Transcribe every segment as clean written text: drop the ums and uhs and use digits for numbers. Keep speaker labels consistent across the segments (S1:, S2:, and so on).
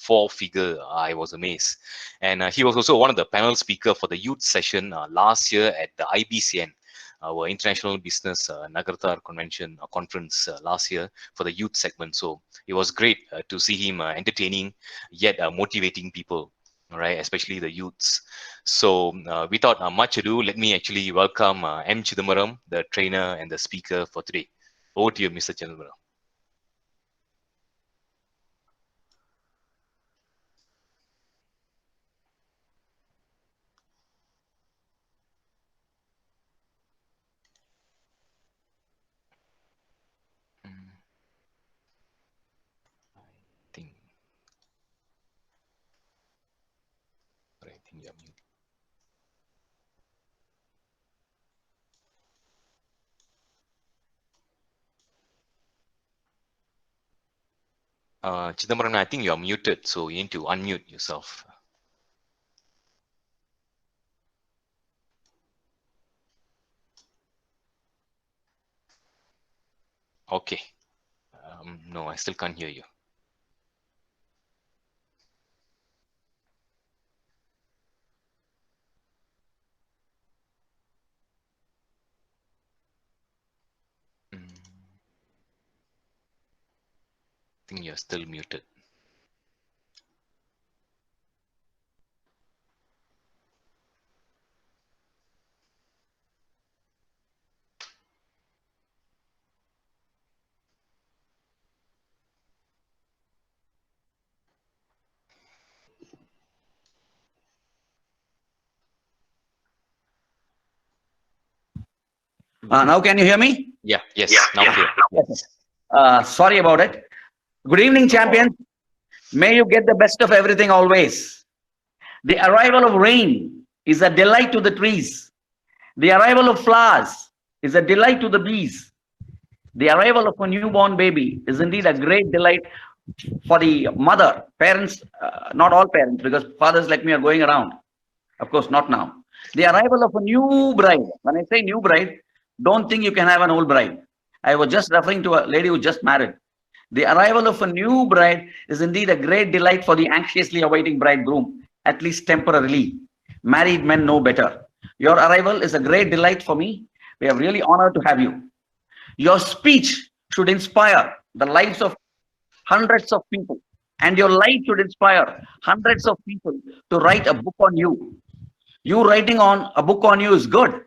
S1: 4-figure. I was amazed. And he was also one of the panel speaker for the youth session last year at the IBCN, our International Business Nagartar Convention Conference last year for the youth segment. So it was great to see him entertaining yet motivating people, all right, especially the youths. So without much ado, let me actually welcome M. Chidambaram, the trainer and the speaker for today. Over to you, Mr. Chidambaram. I think you're muted. Chidambaram, I think you're muted, so you need to unmute yourself. Okay. No, I still can't hear you. I think you're still muted.
S2: Now can you hear me?
S1: Yeah, yes, now clear.
S2: Yes. Sorry about it. Good evening, champions. May you get the best of everything always. The arrival of rain is a delight to the trees. The arrival of flowers is a delight to the bees. The arrival of a newborn baby is indeed a great delight for the mother. Parents, not all parents, because fathers like me are going around. Of course, not now. The arrival of a new bride. When I say new bride, don't think you can have an old bride. I was just referring to a lady who just married. The arrival of a new bride is indeed a great delight for the anxiously awaiting bridegroom, at least temporarily. Married men know better. Your arrival is a great delight for me. We are really honored to have you. Your speech should inspire the lives of hundreds of people, and your life should inspire hundreds of people to write a book on you. You writing on a book on you is good,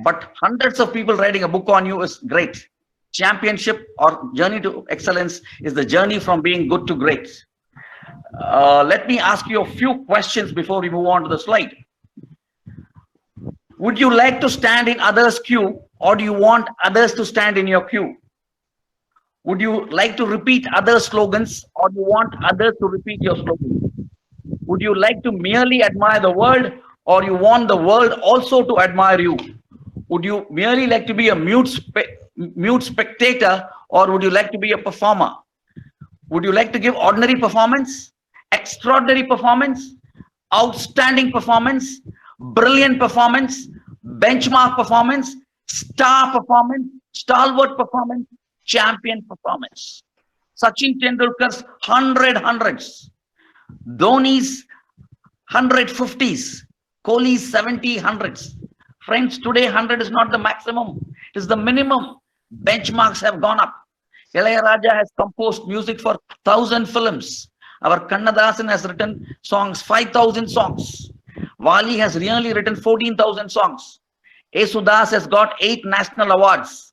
S2: but hundreds of people writing a book on you is great. Championship or journey to excellence is the journey from being good to great. Let me ask you a few questions before we move on to the slide. Would you like to stand in others' queue, or do you want others to stand in your queue? Would you like to repeat other slogans, or do you want others to repeat your slogan? Would you like to merely admire the world, or you want the world also to admire you? Would you merely like to be a mute spectator, or would you like to be a performer? Would you like to give ordinary performance, extraordinary performance, outstanding performance, brilliant performance, benchmark performance, star performance, stalwart performance, champion performance? Sachin Tendulkar's 100 hundreds, Dhoni's 150s, Kohli's 70 hundreds. Friends, today 100 is not the maximum, it is the minimum. Benchmarks have gone up. Ilayaraja has composed music for 1,000 films. Our Kannadasan has written songs, 5,000 songs. Wali has really written 14,000 songs. Yesudas has got 8 national awards.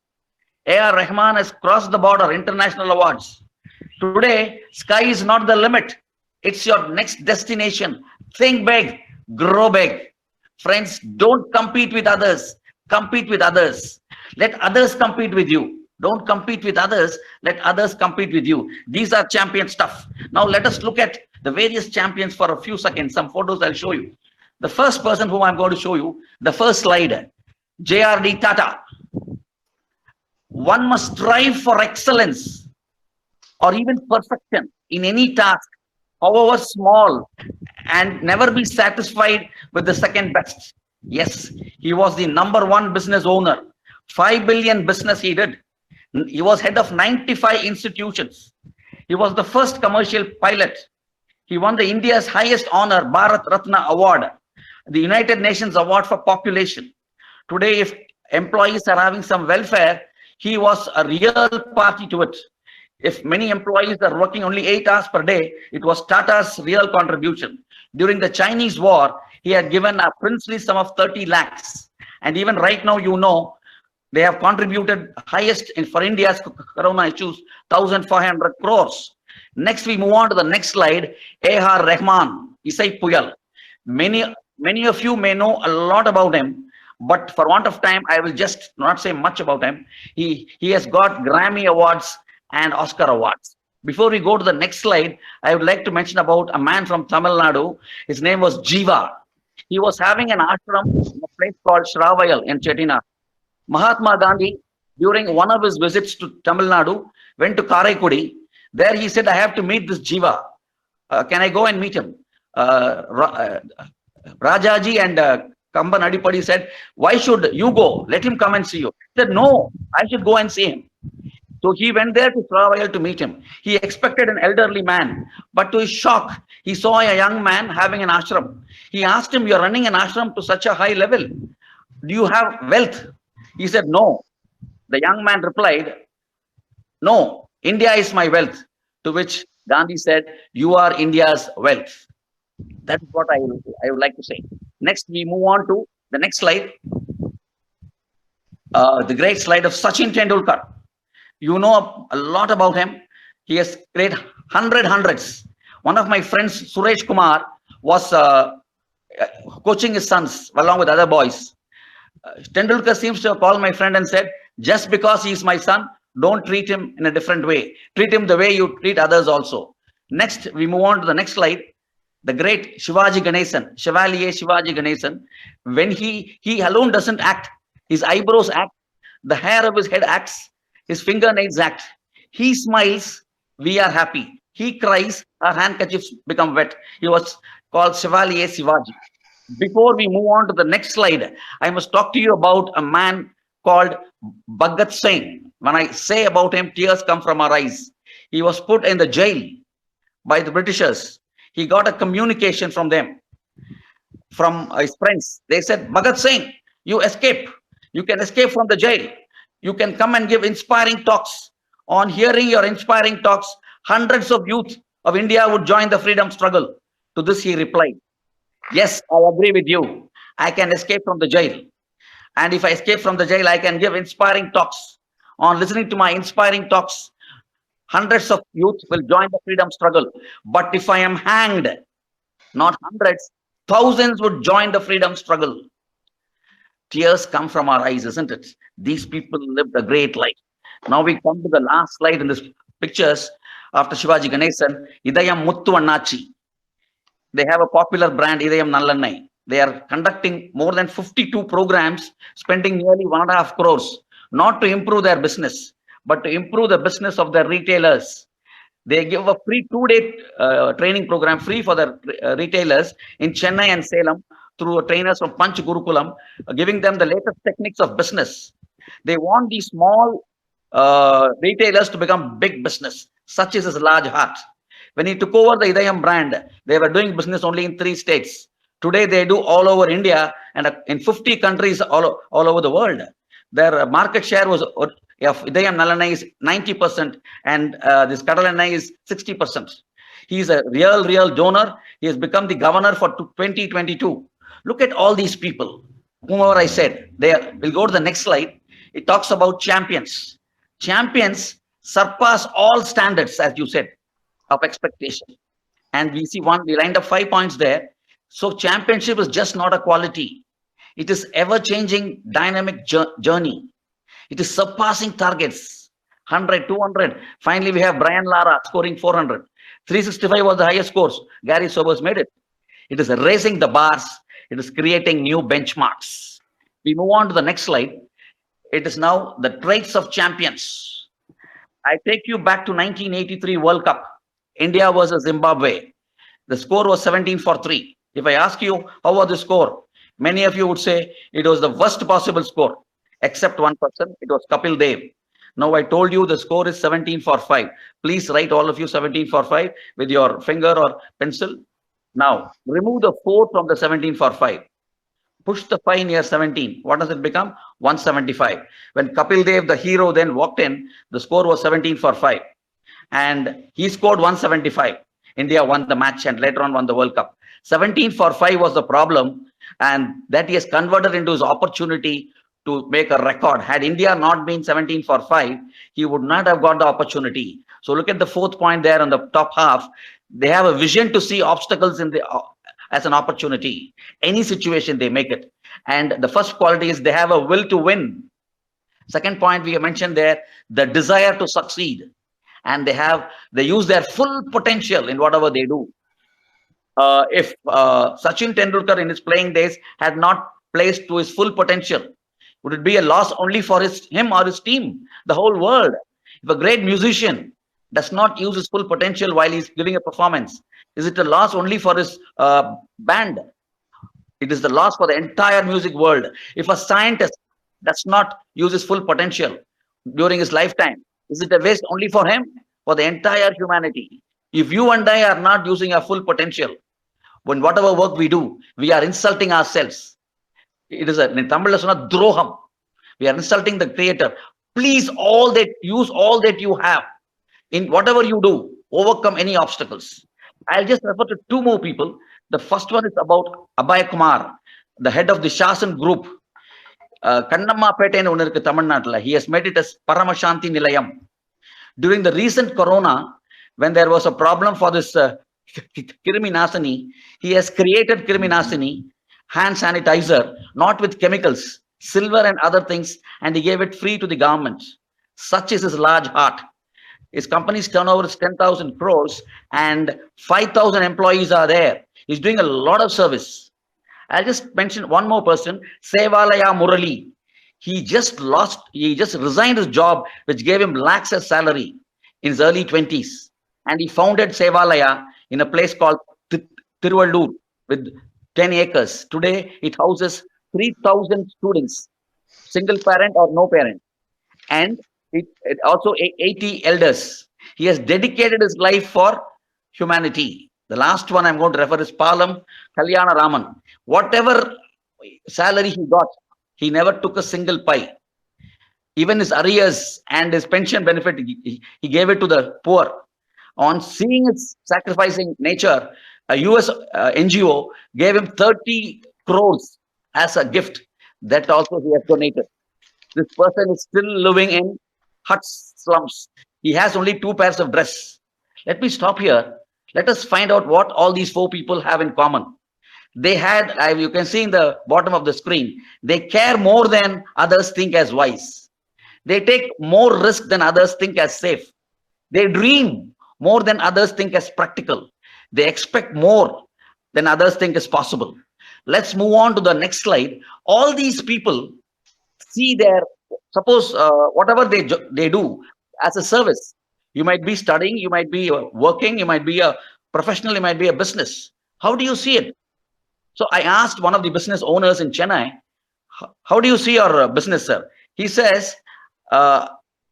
S2: A.R. Rahman has crossed the border, international awards. Today, sky is not the limit. It's your next destination. Think big, grow big. Friends, don't compete with others. Compete with others. Let others compete with you. Don't compete with others. Let others compete with you. These are champion stuff. Now let us look at the various champions for a few seconds. Some photos I'll show you. The first person whom I'm going to show you, the first slide, J.R.D. Tata. One must strive for excellence or even perfection in any task, however small, and never be satisfied with the second best. Yes, he was the #1 business owner. 5 billion business he did. He was head of 95 institutions. He was the first commercial pilot. He won the India's highest honor, Bharat Ratna Award, the United Nations Award for Population. Today, if employees are having some welfare, he was a real party to it. If many employees are working only 8 hours per day, it was Tata's real contribution. During the Chinese war, he had given a princely sum of 30 lakhs. And even right now, you know, they have contributed highest for India's corona issues, 1,500 crores. Next, we move on to the next slide. A.R. Rahman, Isai Puyal. Many of you may know a lot about him, but for want of time, I will just not say much about him. He has got Grammy Awards and Oscar Awards. Before we go to the next slide, I would like to mention about a man from Tamil Nadu. His name was Jiva. He was having an ashram in a place called Shravayal in Chettinad. Mahatma Gandhi, during one of his visits to Tamil Nadu, went to Karaikudi. There he said, I have to meet this Jiva. Can I go and meet him? Rajaji and Kamban Adipadi said, why should you go? Let him come and see you. He said, no, I should go and see him. So he went there to Shravayal to meet him. He expected an elderly man, but to his shock, he saw a young man having an ashram. He asked him, you're running an ashram to such a high level. Do you have wealth? He said, no. The young man replied, no, India is my wealth. To which Gandhi said, you are India's wealth. That is what I would like to say. Next, we move on to the next slide. The great slide of Sachin Tendulkar. You know a lot about him. He has created hundreds. One of my friends, Suresh Kumar, was coaching his sons along with other boys. Tendulkar seems to have called my friend and said, just because he is my son, don't treat him in a different way. Treat him the way you treat others also. Next, we move on to the next slide. The great Shivaji Ganesan, Chevalier Shivaji Ganesan, when he alone doesn't act, his eyebrows act, the hair of his head acts, his fingernails act. He smiles, we are happy. He cries, our handkerchiefs become wet. He was called Chevalier Shivaji. Before we move on to the next slide, I must talk to you about a man called Bhagat Singh. When I say about him, tears come from our eyes. He was put in the jail by the Britishers. He got a communication from them, from his friends. They said, Bhagat Singh, you escape. You can escape from the jail. You can come and give inspiring talks. On hearing your inspiring talks, hundreds of youth of India would join the freedom struggle. To this he replied, yes, I agree with you. I can escape from the jail. And if I escape from the jail, I can give inspiring talks. On listening to my inspiring talks, hundreds of youth will join the freedom struggle. But if I am hanged, not hundreds, thousands would join the freedom struggle. Tears come from our eyes, isn't it? These people lived a great life. Now we come to the last slide in this pictures. After Shivaji Ganesan, Idayam Muttu Annachi. They have a popular brand, Idayam Nallannai. They are conducting more than 52 programs, spending nearly 1.5 crores, not to improve their business, but to improve the business of their retailers. They give a free 2-day training program, free for the retailers in Chennai and Salem through trainers from Panch Gurukulam, giving them the latest techniques of business. They want these small retailers to become big business. Such is his large heart. When he took over the Idayam brand, they were doing business only in 3 states. Today, they do all over India and in 50 countries all over the world. Their market share was of Idayam Nallanai is 90% and this Kadalanai is 60%. He is a real donor. He has become the governor for 2022. Look at all these people, whomever I said. We'll go to the next slide. It talks about champions. Champions surpass all standards, as you said, of expectation. And we lined up 5 points there. So championship is just not a quality. It is ever-changing dynamic journey. It is surpassing targets, 100, 200. Finally, we have Brian Lara scoring 400. 365 was the highest scores. Gary Sobers made it. It is raising the bars. It is creating new benchmarks. We move on to the next slide. It is now the traits of champions. I take you back to 1983 World Cup, India versus Zimbabwe. The score was 17-3. If I ask you, how was the score? Many of you would say it was the worst possible score, except one person. It was Kapil Dev. Now I told you the score is 17 for 5. Please write all of you 17 for 5 with your finger or pencil. Now remove the 4 from the 17 for 5. Push the 5 near 17. What does it become? 175. When Kapil Dev, the hero, then walked in, the score was 17 for 5. And he scored 175. India won the match and later on won the World Cup. 17 for 5 was the problem, and that he has converted into his opportunity to make a record. Had India not been 17 for 5, he would not have got the opportunity. So look at the fourth point there on the top half. They have a vision to see obstacles in the as an opportunity. Any situation they make it. And the first quality is they have a will to win. Second point we have mentioned there, the desire to succeed. And they use their full potential in whatever they do. If Sachin Tendulkar in his playing days had not played to his full potential, would it be a loss only for him or his team, the whole world? If a great musician does not use his full potential while he's giving a performance, is it a loss only for his band? It is the loss for the entire music world. If a scientist does not use his full potential during his lifetime, is it a waste only for him? For the entire humanity. If you and I are not using our full potential, when whatever work we do, we are insulting ourselves. It is in Tamil droham. We are insulting the creator. Please use all that you have in whatever you do, overcome any obstacles. I'll just refer to two more people. The first one is about Abhay Kumar, the head of the Shasan group. Kannamma Peten one irukku Tamil Nadula. He has made it as Paramashanti Nilayam. During the recent corona, when there was a problem for this Krimi Nasini, he has created Krimi Nasini, hand sanitizer, not with chemicals, silver and other things, and he gave it free to the government. Such is his large heart. His company's turnover is 10,000 crores and 5,000 employees are there. He's doing a lot of service. I'll just mention one more person, Sevalaya Murali. He just resigned his job, which gave him lakhs as salary in his early 20s. And he founded Sevalaya in a place called Tiruvallur with 10 acres. Today, it houses 3,000 students, single parent or no parent. And it also 80 elders. He has dedicated his life for humanity. The last one I'm going to refer is Palam Kalyana Raman. Whatever salary he got, he never took a single pie. Even his arrears and his pension benefit, he gave it to the poor. On seeing its sacrificing nature, a US NGO gave him 30 crores as a gift. That also he has donated. This person is still living in huts, slums. He has only 2 pairs of dress. Let me stop here. Let us find out what all these 4 people have in common. They had, you can see in the bottom of the screen, they care more than others think as wise. They take more risk than others think as safe. They dream more than others think as practical. They expect more than others think is possible. Let's move on to the next slide. All these people see their, suppose whatever they do as a service. You might be studying, you might be working, you might be a professional, you might be a business. How do you see it? So I asked one of the business owners in Chennai, how do you see your business, sir? He says, I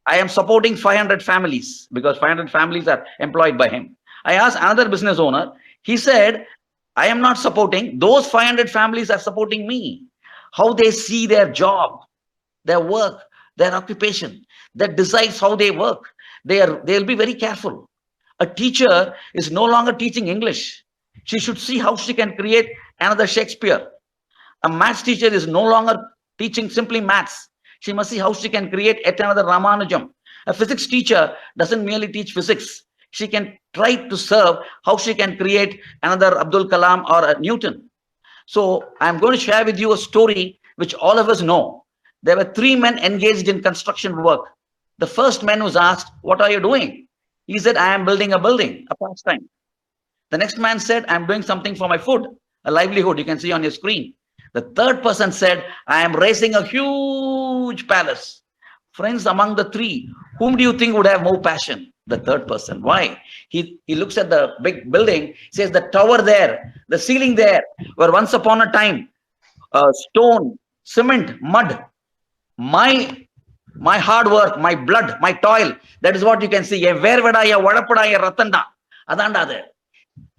S2: am supporting 500 families because 500 families are employed by him. I asked another business owner, he said, I am not supporting, those 500 families are supporting me. How they see their job, their work, their occupation, that decides how they work. They'll be very careful. A teacher is no longer teaching English. She should see how she can create another Shakespeare. A maths teacher is no longer teaching simply maths. She must see how she can create yet another Ramanujam. A physics teacher doesn't merely teach physics. She can try to serve how she can create another Abdul Kalam or a Newton. So I'm going to share with you a story which all of us know. There were 3 men engaged in construction work. The first man was asked, what are you doing? He said, I am building a building, a pastime. The next man said, I'm doing something for my food, a livelihood, you can see on your screen. The third person said, I am raising a huge palace. Friends, among the 3, whom do you think would have more passion? The third person. Why? He looks at the big building, says the tower there, the ceiling there, were once upon a time stone, cement, mud. My My hard work, my blood, my toil. That is what you can see. Vervedaya, Vadapadaya, Ratanda. Adanda there.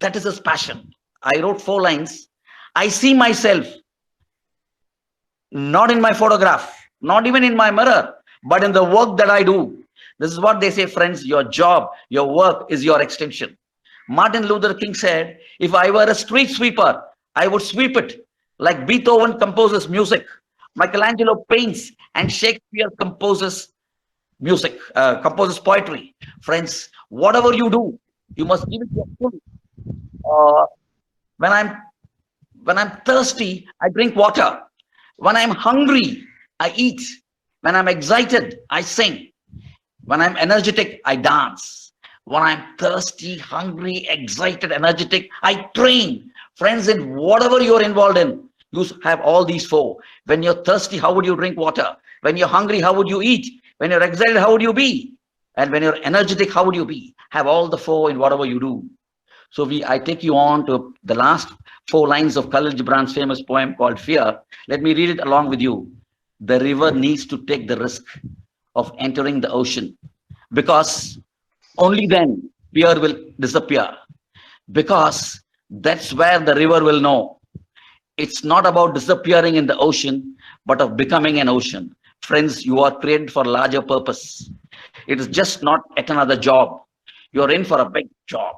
S2: That is his passion. I wrote 4 lines. I see myself not in my photograph, not even in my mirror, but in the work that I do. This is what they say, friends, your job, your work is your extension. Martin Luther King said, if I were a street sweeper, I would sweep it like Beethoven composes music, Michelangelo paints, and Shakespeare composes poetry. Friends, whatever you do, you must give it your full. Uh, when I'm when I'm thirsty, I drink water. When I'm hungry, I eat. When I'm excited, I sing. When I'm energetic, I dance. When I'm thirsty, hungry, excited, energetic, I train. Friends, in whatever you're involved in, you have all these four. When you're thirsty, how would you drink water? When you're hungry, how would you eat? When you're excited, how would you be? And when you're energetic, how would you be? Have all the four in whatever you do. So I take you on to the last 4 lines of Khalil Gibran's famous poem called Fear. Let me read it along with you. The river needs to take the risk of entering the ocean, because only then fear will disappear, because that's where the river will know it's not about disappearing in the ocean, but of becoming an ocean. Friends, you are created for a larger purpose. It is just not at another job. You're in for a big job.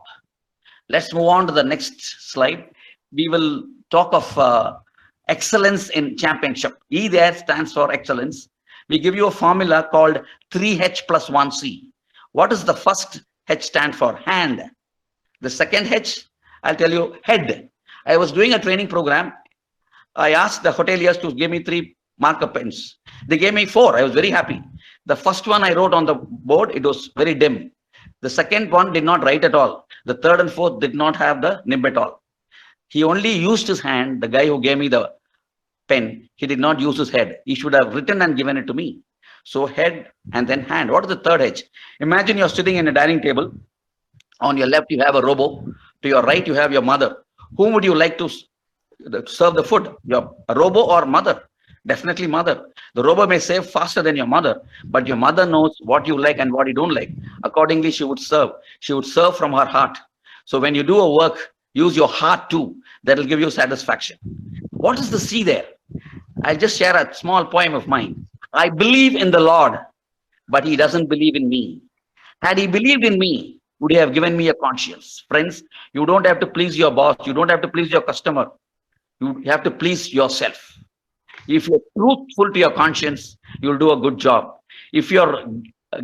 S2: Let's move on to the next slide. We will talk of excellence in championship. E there stands for excellence. We give you a formula called 3H plus 1C. What does the first H stand for? Hand. The second H, I'll tell you, head. I was doing a training program. I asked the hoteliers to give me 3 marker pens. They gave me 4. I was very happy. The first one I wrote on the board, it was very dim. The second one did not write at all. The third and fourth did not have the nib at all. He only used his hand. The guy who gave me the pen, he did not use his head. He should have written and given it to me. So head and then hand. What is the third H? Imagine you're sitting in a dining table. On your left, you have a robo. To your right, you have your mother. Whom would you like to serve the food? Your robo or mother? Definitely mother. The robo may save faster than your mother, but your mother knows what you like and what you don't like. Accordingly, she would serve. She would serve from her heart. So when you do a work, use your heart too. That will give you satisfaction. What is the C there? I'll just share a small poem of mine. I believe in the Lord, but he doesn't believe in me. Had he believed in me, would he have given me a conscience? Friends, you don't have to please your boss. You don't have to please your customer. You have to please yourself. If you're truthful to your conscience, you'll do a good job. If you're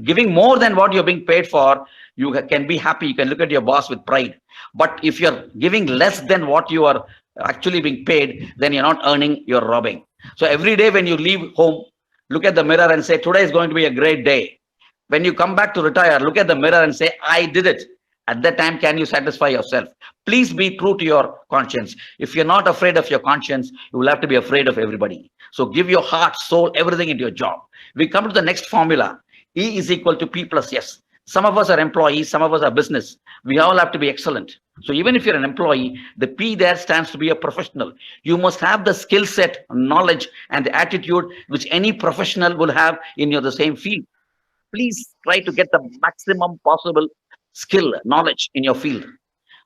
S2: giving more than what you're being paid for, you can be happy. You can look at your boss with pride. But if you're giving less than what you are actually being paid, then you're not earning, you're robbing. So every day when you leave home, look at the mirror and say, today is going to be a great day. When you come back to retire, look at the mirror and say, I did it. At that time, can you satisfy yourself? Please be true to your conscience. If you're not afraid of your conscience, you will have to be afraid of everybody. So give your heart, soul, everything into your job. We come to the next formula. E is equal to P plus S. Some of us are employees, some of us are business. We all have to be excellent. So even if you're an employee, the P there stands to be a professional. You must have the skill set, knowledge, and the attitude which any professional will have in the same field. Please try to get the maximum possible skill, knowledge in your field.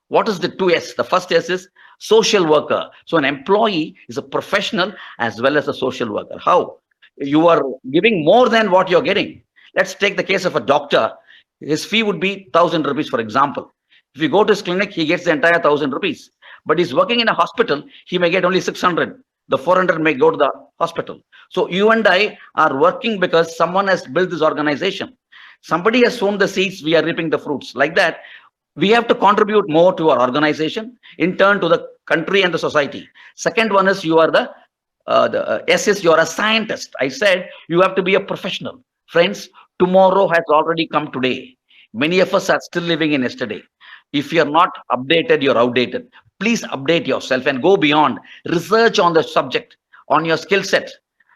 S2: What is the 2S? The first S is social worker. So an employee is a professional as well as a social worker. How? You are giving more than what you're getting. Let's take the case of a doctor. His fee would be 1,000 rupees, for example. If you go to his clinic, he gets the entire 1,000 rupees. But he's working in a hospital, he may get only 600. The 400 may go to the hospital. So you and I are working because someone has built this organization. Somebody has sown the seeds, we are reaping the fruits. Like that, we have to contribute more to our organization, in turn to the country and the society. Second one is you are the S is you are a scientist. I said you have to be a professional. Friends, tomorrow has already come today. Many of us are still living in yesterday. If you're not updated, you're outdated. Please update yourself and go beyond. Research on the subject, on your skill set.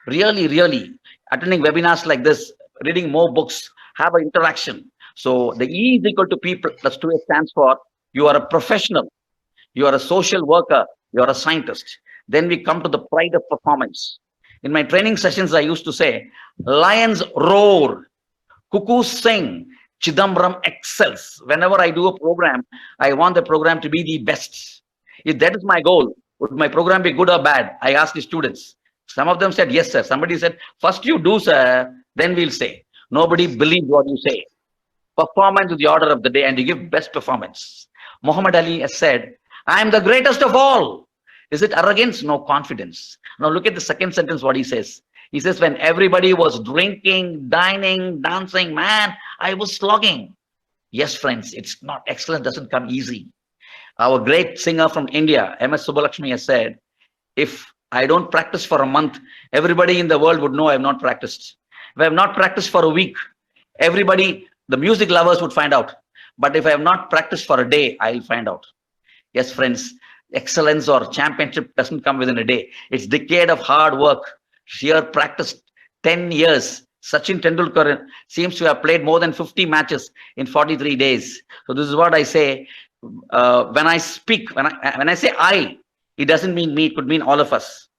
S2: Really, really, attending webinars like this, reading more books, have an interaction. So the E is equal to P plus 2 stands for you are a professional, you are a social worker, you are a scientist. Then we come to the pride of performance. In my training sessions, I used to say, lions roar, cuckoos sing, Chidambaram excels. Whenever I do a program, I want the program to be the best. If that is my goal, would my program be good or bad? I asked the students. Some of them said, yes, sir. Somebody said, first you do, sir, then we'll say. Nobody believes what you say. Performance is the order of the day, and you give best performance. Muhammad Ali has said, I am the greatest of all. Is it arrogance? No, confidence. Now look at the second sentence, what he says. He says, when everybody was drinking, dining, dancing, man, I was slogging. Yes, friends, it's not, excellence doesn't come easy. Our great singer from India, M.S. Subbulakshmi, has said, if I don't practice for a month, everybody in the world would know I have not practiced. If I have not practiced for a week, everybody, the music lovers would find out. But if I have not practiced for a day, I'll find out. Yes, friends, excellence or championship doesn't come within a day. It's a decade of hard work, sheer practice, 10 years. Sachin Tendulkar seems to have played more than 50 matches in 43 days. So this is what I say. When I speak, when I say I, it doesn't mean me, it could mean all of us.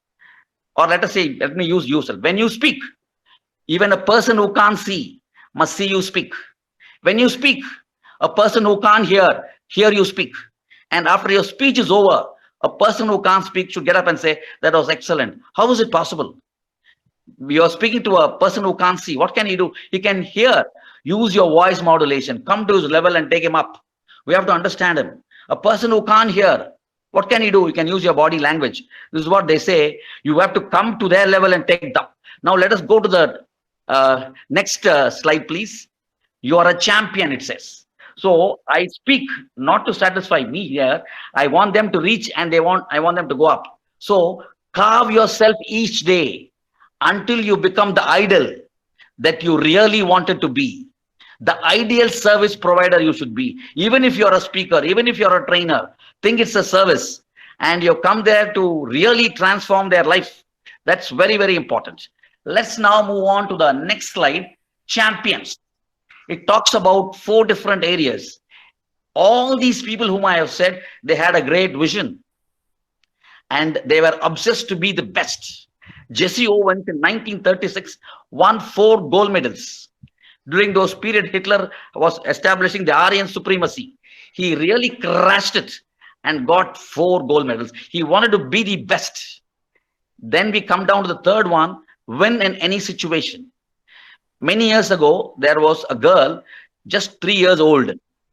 S2: Or let us say, let me use yourself. When you speak, even a person who can't see must see you speak. When you speak, a person who can't hear you speak. And after your speech is over, a person who can't speak should get up and say, that was excellent. How is it possible? You're speaking to a person who can't see. What can he do? He can hear. Use your voice modulation. Come to his level and take him up. We have to understand him. A person who can't hear, what can he do? You can use your body language. This is what they say. You have to come to their level and take them. Now let us go to the next slide, please. You are a champion, it says. So I speak not to satisfy me here. I want them to reach, and I want them to go up. So carve yourself each day until you become the idol that you really wanted to be. The ideal service provider you should be. Even if you're a speaker, even if you're a trainer, think it's a service, and you come there to really transform their life. That's very, very important. Let's now move on to the next slide. Champions. It talks about 4 different areas. All these people whom I have said, they had a great vision, and they were obsessed to be the best. Jesse Owens in 1936 won 4 gold medals. During those periods, Hitler was establishing the Aryan supremacy. He really crashed it and got 4 gold medals. He wanted to be the best. Then we come down to the third one, win in any situation. Many years ago, there was a girl just 3 years old.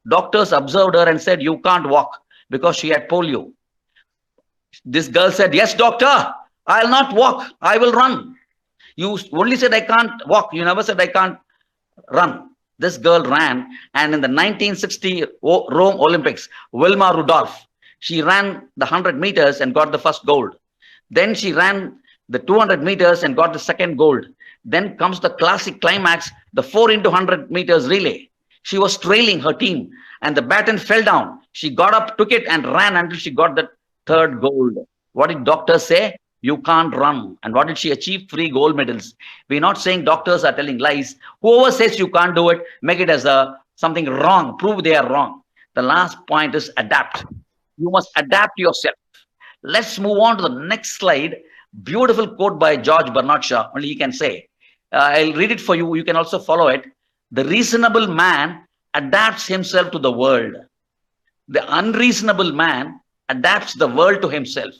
S2: Doctors observed her and said, you can't walk, because she had polio. This girl said, yes, doctor, I'll not walk, I will run. You only said I can't walk, you never said I can't run. This girl ran, and in the 1960 Rome Olympics, Wilma Rudolph, she ran the 100 meters and got the first gold. Then she ran the 200 meters and got the second gold. Then comes the classic climax, the 4 into 100 meters relay. She was trailing her team, and the baton fell down. She got up, took it, and ran until she got the 3rd gold. What did doctors say? You can't run. And what did she achieve? 3 gold medals. We're not saying doctors are telling lies. Whoever says you can't do it, make it as something wrong. Prove they are wrong. The last point is adapt. You must adapt yourself. Let's move on to the next slide. Beautiful quote by George Bernard Shaw. Only he can say. I'll read it for you. You can also follow it. The reasonable man adapts himself to the world. The unreasonable man adapts the world to himself.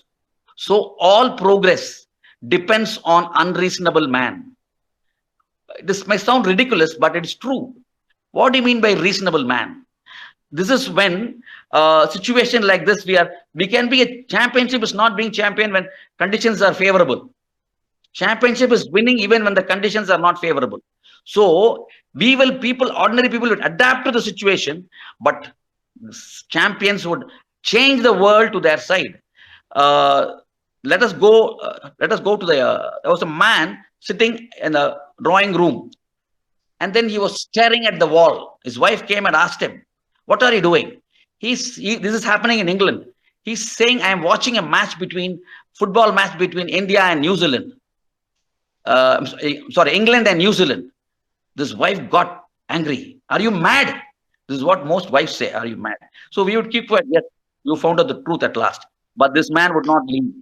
S2: So all progress depends on unreasonable man. This may sound ridiculous, but it's true. What do you mean by reasonable man? This is when a situation like this, we can be a championship is not being champion when conditions are favorable. Championship is winning even when the conditions are not favorable. So ordinary people will adapt to the situation, but champions would change the world to their side. Let us go to there was a man sitting in a drawing room, and then he was staring at the wall. His wife came and asked him, what are you doing? This is happening in England. He's saying, I am watching a football match between India and New Zealand. England and New Zealand. This wife got angry. Are you mad? This is what most wives say. Are you mad? So we would keep quiet. Yes, you found out the truth at last. But this man would not leave.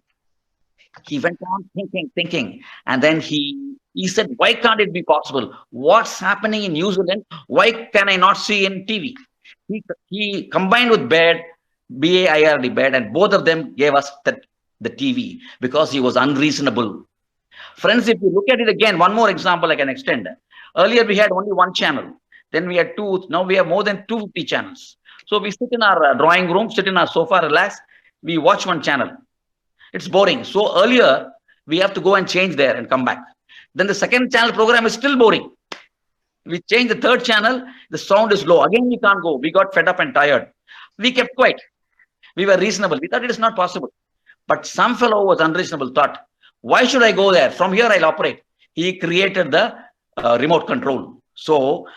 S2: He went on thinking, and then he said, "Why can't it be possible? What's happening in New Zealand? Why can I not see in TV?" He combined with BAIRD, BAIRD, and both of them gave us the TV because he was unreasonable. Friends, if you look at it again, one more example I can extend. Earlier we had only one channel, then we had two. Now we have more than 250 channels. So we sit in our drawing room, sit in our sofa, relax. We watch one channel. It's boring. So earlier we have to go and change there and come back. Then the second channel program is still boring. We change the third channel, the sound is low. Again, we can't go. We got fed up and tired. We kept quiet. We were reasonable. We thought it is not possible. But some fellow was unreasonable, thought, why should I go there? From here I'll operate. He created the remote control. So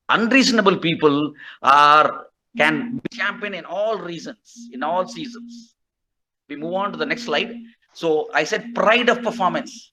S2: unreasonable people can be champion in all reasons, in all seasons. We move on to the next slide. So I said pride of performance.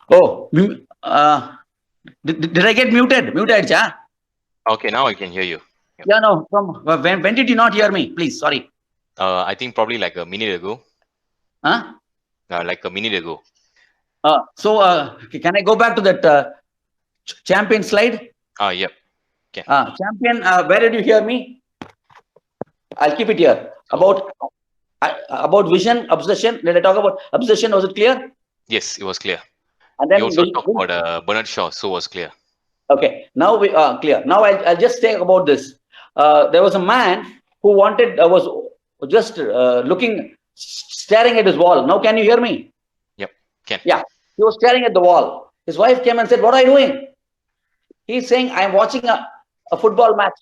S2: Oh, did I get muted? Muted, yeah?
S1: Okay, now I can hear you. Yep.
S2: Yeah, no. When did you not hear me? Please, sorry.
S1: I think probably like a minute ago.
S2: Huh?
S1: Like a minute ago.
S2: Can I go back to that champion slide?
S1: Yep. Okay.
S2: Champion, where did you hear me? I'll keep it here. About vision, obsession. Did I talk about obsession? Was it clear?
S1: Yes, it was clear.
S2: And then
S1: we also talked about Bernard Shaw, so was clear.
S2: Okay, now we are clear. Now I'll just say about this. There was a man who was just staring at his wall. Now can you hear me?
S1: Yep, can.
S2: Yeah, he was staring at the wall. His wife came and said, "What are you doing?" He's saying, "I'm watching a football match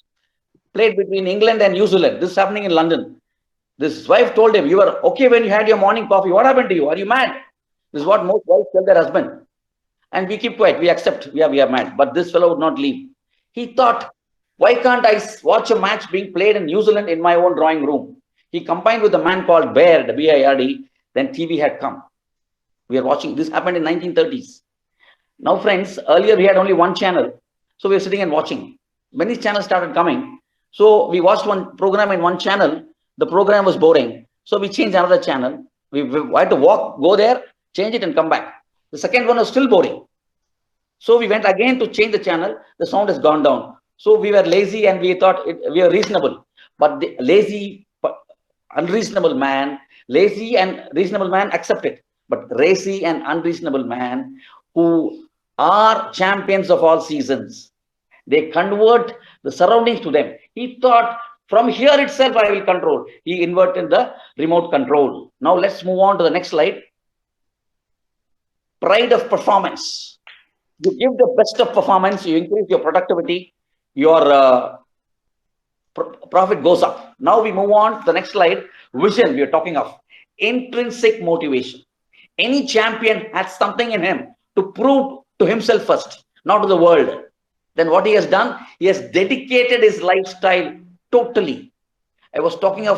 S2: played between England and New Zealand. This is happening in London." This wife told him, "You were okay when you had your morning coffee. What happened to you? Are you mad?" This is what most wives tell their husband. And we keep quiet. We accept. We are mad. But this fellow would not leave. He thought, why can't I watch a match being played in New Zealand in my own drawing room? He combined with a man called Baird, B-I-R-D. Then TV had come. We are watching. This happened in 1930s. Now, friends, earlier we had only one channel. So we were sitting and watching. Many channels started coming. So we watched one program in one channel. The program was boring. So we changed another channel. We had to go there, change it and come back. The second one was still boring. So we went again to change the channel. The sound has gone down. So we were lazy and we thought we were reasonable. But the lazy, unreasonable man, lazy and reasonable man accept it. But racy and unreasonable man who are champions of all seasons, they convert the surroundings to them. He thought, from here itself I will control. He inverted the remote control. Now let's move on to the next slide. Pride of performance. You give the best of performance, you increase your productivity, your profit goes up. Now we move on to the next slide. Vision, we are talking of intrinsic motivation. Any champion has something in him to prove to himself first, not to the world. Then what he has done, he has dedicated his lifestyle totally. I was talking of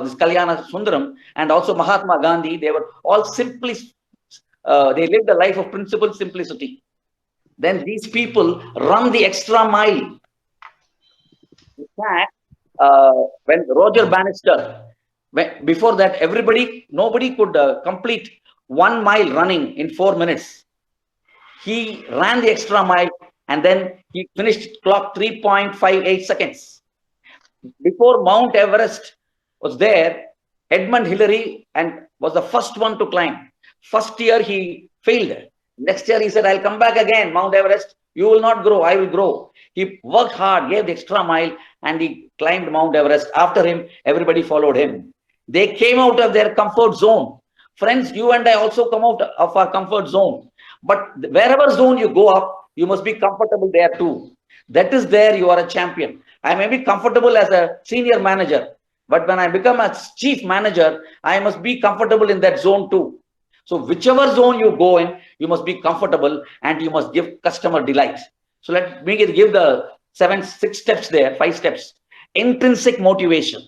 S2: this Kalyana Sundaram and also Mahatma Gandhi. They were all simply, they lived a life of principle simplicity. Then these people run the extra mile. In fact, when Roger Bannister, before that, nobody could complete 1 mile running in 4 minutes. He ran the extra mile and then he finished clock 3.58 seconds. Before Mount Everest was there, Edmund Hillary was the first one to climb. First year he failed. Next year he said, I'll come back again, Mount Everest. You will not grow, I will grow. He worked hard, gave the extra mile, and he climbed Mount Everest. After him, everybody followed him. They came out of their comfort zone. Friends, you and I also come out of our comfort zone. But wherever zone you go up, you must be comfortable there too. That is there you are a champion. I may be comfortable as a senior manager, but when I become a chief manager, I must be comfortable in that zone too. So whichever zone you go in, you must be comfortable and you must give customer delight. So let me give the 6 steps there, 5 steps. Intrinsic motivation.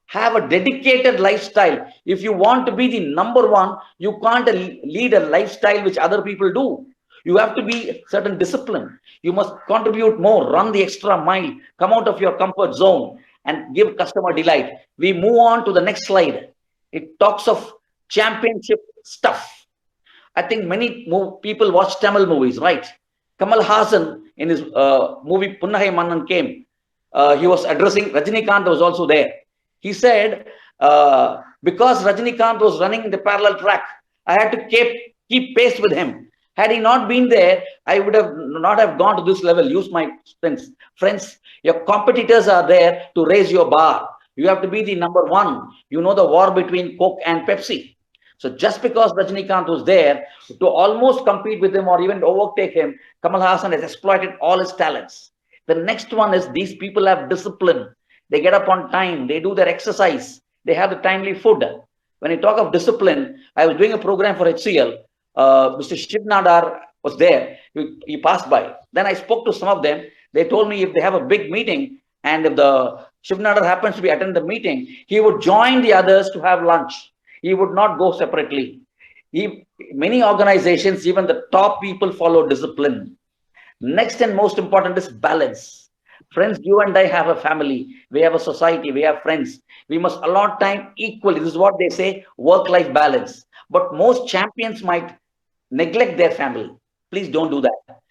S2: Have a dedicated lifestyle. If you want to be the number one, you can't lead a lifestyle which other people do. You have to be certain discipline. You must contribute more, run the extra mile, come out of your comfort zone and give customer delight. We move on to the next slide. It talks of championship stuff. I think many people watch Tamil movies, right? Kamal Hassan in his movie Punnahai Mannan came. He was addressing, Rajinikanth was also there. He said, because Rajinikanth was running in the parallel track, I had to keep pace with him. Had he not been there, I would have not have gone to this level. Use my strengths. Friends, your competitors are there to raise your bar. You have to be the number one. You know the war between Coke and Pepsi. So just because Rajinikanth was there to almost compete with him or even overtake him, Kamal Hassan has exploited all his talents. The next one is these people have discipline. They get up on time. They do their exercise. They have the timely food. When I talk of discipline, I was doing a program for HCL. Mr. Shivnadar was there. He passed by. Then I spoke to some of them. They told me if they have a big meeting and if the Shivnadar happens to be attending the meeting, he would join the others to have lunch. He would not go separately. Many organizations, even the top people, follow discipline. Next and most important is balance. Friends, you and I have a family. We have a society. We have friends. We must allot time equally. This is what they say, work-life balance. But most champions might neglect their family. Please don't do that.